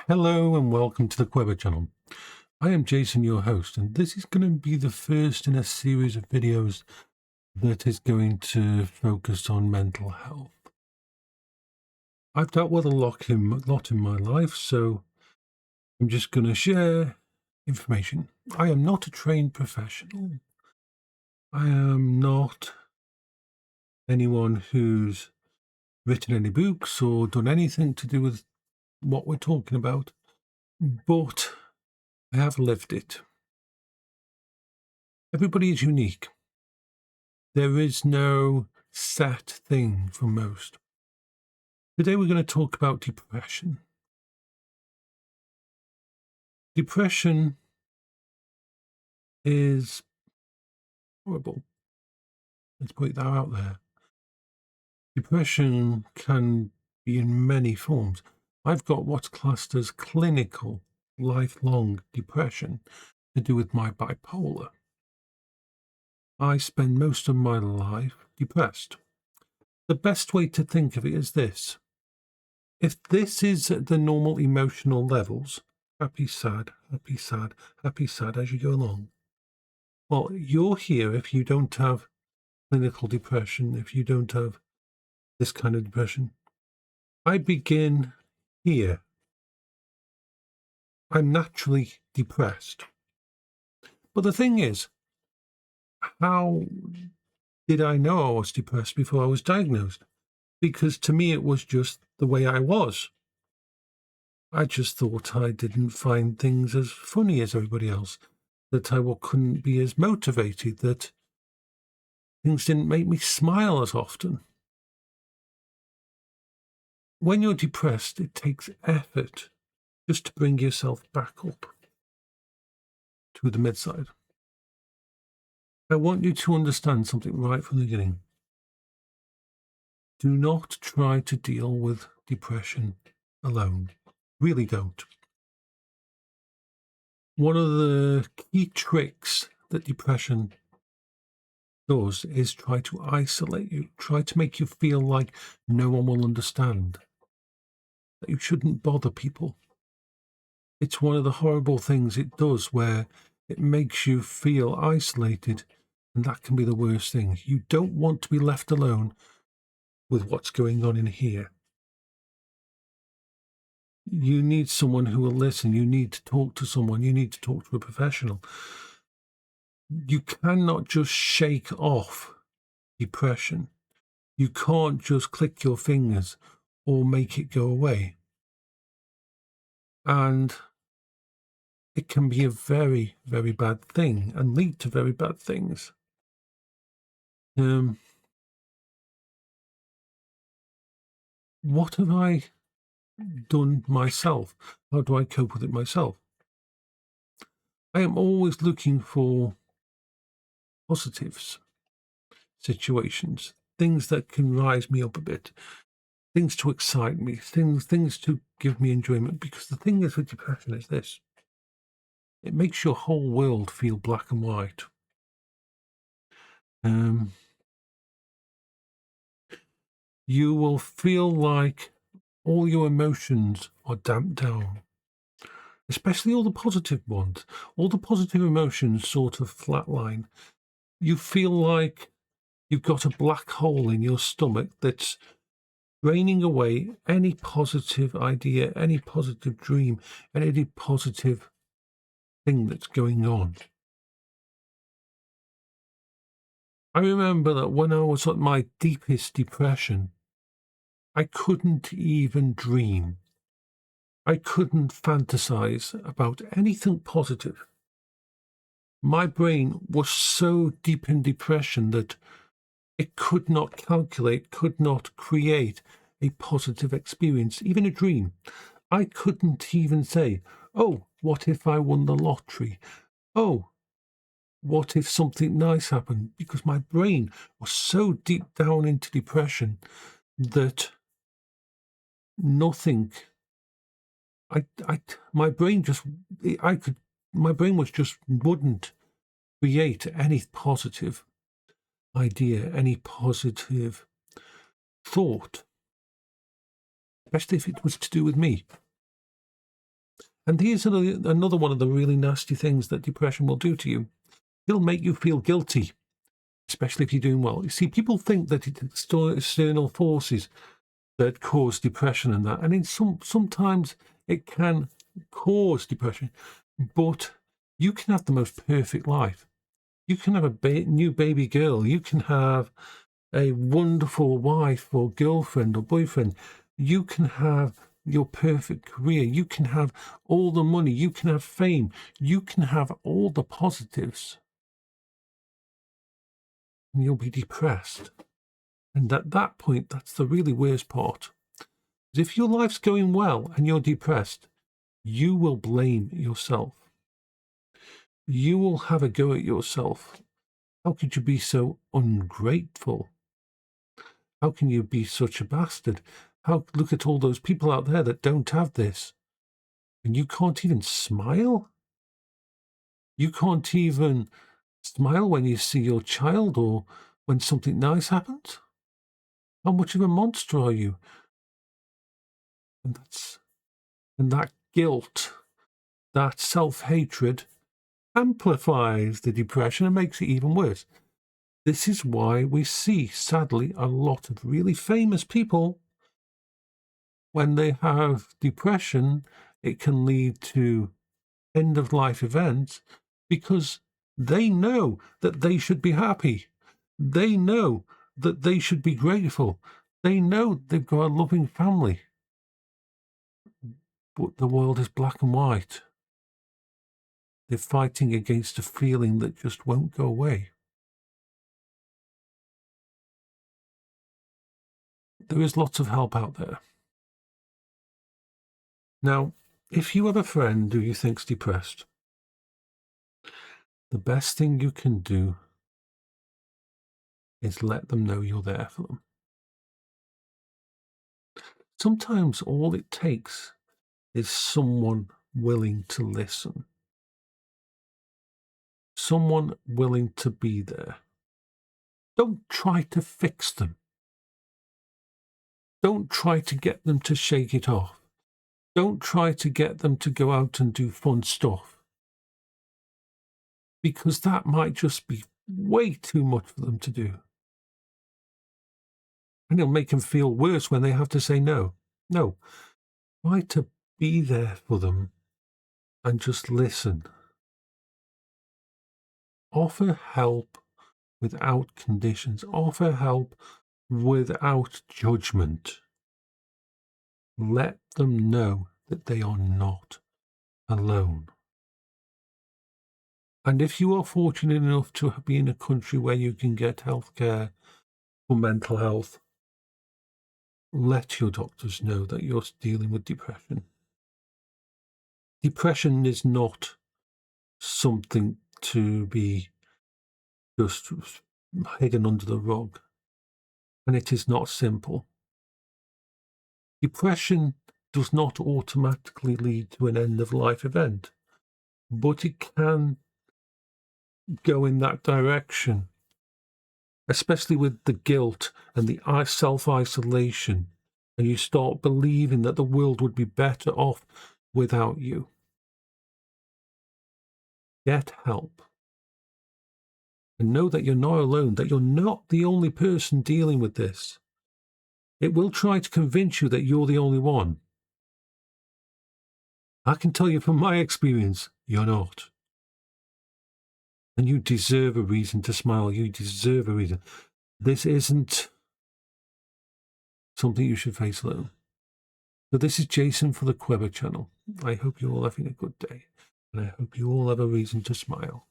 Hello and welcome to the Quingo channel. I am Jason, your host, and this is going to be the first in a series of videos that is going to focus on mental health. I've dealt with a lot in my life, so I'm just going to share information. I am not a trained professional. I am not anyone who's written any books or done anything to do with what we're talking about, but I have lived it. Everybody is unique. There is no set thing for most. Today we're going to talk about depression. Depression is horrible. Let's put that out there. Depression can be in many forms. I've got what's classed as clinical, lifelong depression to do with my bipolar. I spend most of my life depressed. The best way to think of it is this. If this is at the normal emotional levels, happy, sad, happy, sad, happy, sad as you go along, well, you're here if you don't have clinical depression, if you don't have this kind of depression. I begin here. I'm naturally depressed. But the thing is, how did I know I was depressed before I was diagnosed? Because to me, it was just the way I was. I just thought I didn't find things as funny as everybody else, that I couldn't be as motivated, that things didn't make me smile as often. When you're depressed, it takes effort just to bring yourself back up to the mid-side. I want you to understand something right from the beginning. Do not try to deal with depression alone. Really don't. One of the key tricks that depression does is try to isolate you, try to make you feel like no one will understand, that you shouldn't bother people. It's one of the horrible things it does, where it makes you feel isolated, and that can be the worst thing. You don't want to be left alone with what's going on in here. You need someone who will listen. You need to talk to someone. You need to talk to a professional. You cannot just shake off depression. You can't just click your fingers or make it go away. And it can be a very, very bad thing and lead to very bad things. What have I done myself? How do I cope with it myself? I am always looking for positives, situations, things that can rise me up a bit, things to excite me, things to give me enjoyment. Because the thing is with depression is this: it makes your whole world feel black and white. You will feel like all your emotions are damped down, especially all the positive ones. All the positive emotions sort of flatline. You feel like you've got a black hole in your stomach that's draining away any positive idea, any positive dream, and any positive thing that's going on. I remember that when I was at my deepest depression, I couldn't even dream. I couldn't fantasize about anything positive. My brain was so deep in depression that it could not calculate, could not create a positive experience, even a dream. I couldn't even say, oh, what if I won the lottery? Oh, what if something nice happened? Because my brain was so deep down into depression that nothing, my brain wouldn't create any positive idea, any positive thought, especially if it was to do with me. And here's another one of the really nasty things that depression will do to you. It'll make you feel guilty, especially if you're doing well. You see, people think that it's external forces that cause depression and that. And sometimes it can cause depression, but you can have the most perfect life. You can have a new baby girl. You can have a wonderful wife or girlfriend or boyfriend. You can have your perfect career. You can have all the money. You can have fame. You can have all the positives. And you'll be depressed. And at that point, that's the really worst part. If your life's going well and you're depressed, you will blame yourself. You will have a go at yourself. How could you be so ungrateful? How can you be such a bastard? Look at all those people out there that don't have this. And you can't even smile? You can't even smile when you see your child or when something nice happens? How much of a monster are you? And that guilt, that self-hatred amplifies the depression and makes it even worse. This is why we see, sadly, a lot of really famous people, when they have depression, it can lead to end-of-life events because they know that they should be happy. They know that they should be grateful. They know they've got a loving family. But the world is black and white. They're fighting against a feeling that just won't go away. There is lots of help out there. Now, if you have a friend who you think's depressed, the best thing you can do is let them know you're there for them. Sometimes all it takes is someone willing to listen. Someone willing to be there. Don't try to fix them. Don't try to get them to shake it off. Don't try to get them to go out and do fun stuff. Because that might just be way too much for them to do. And it'll make them feel worse when they have to say no. No. Try to be there for them and just listen. Offer help without conditions. Offer help without judgment. Let them know that they are not alone. And if you are fortunate enough to be in a country where you can get healthcare for mental health, let your doctors know that you're dealing with depression. Depression is not something to be just hidden under the rug, and it is not simple. Depression does not automatically lead to an end-of-life event, but it can go in that direction, especially with the guilt and the self-isolation, and you start believing that the world would be better off without you. Get help. And know that you're not alone, that you're not the only person dealing with this. It will try to convince you that you're the only one. I can tell you from my experience, you're not. And you deserve a reason to smile. You deserve a reason. This isn't something you should face alone. So this is Jason for the Quingo channel. I hope you're all having a good day. And I hope you all have a reason to smile.